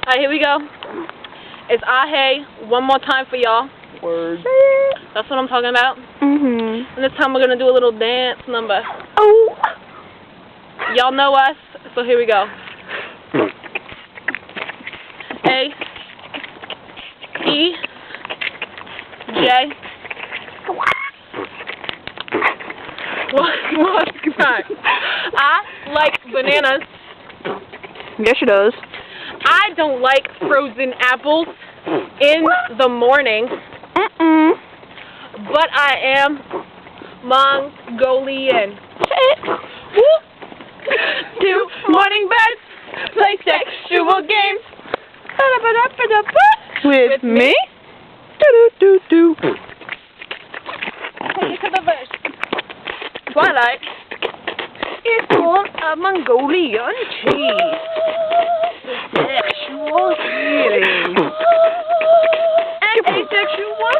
Alright, here we go. It's Ahe one more time for y'all. Word. That's what I'm talking about. And And this time we're gonna do a little dance number. oh. Y'all know us, so here we go. A E J. What? I like bananas. Yes, she does. I don't like frozen apples in the morning, but I am Mongolian. Do morning birds play sexual games? With me? Do. Take it to the verse. Twilight is born of Mongolian cheese. Sexual healing. And asexual,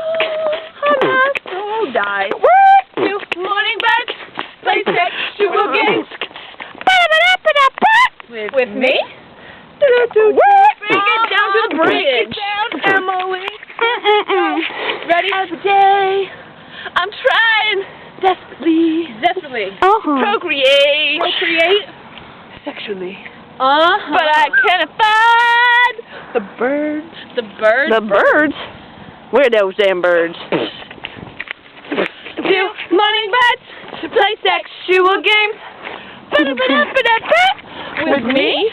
my soul dies. Do morning birds play sexual games? With me? Bring it down to the bridge. Emily. Ready? Every day. I'm trying desperately. Procreate. Sexually. But I can't find The birds. the birds. The birds? Where are those damn birds? Do morning birds to play sexual games? With me?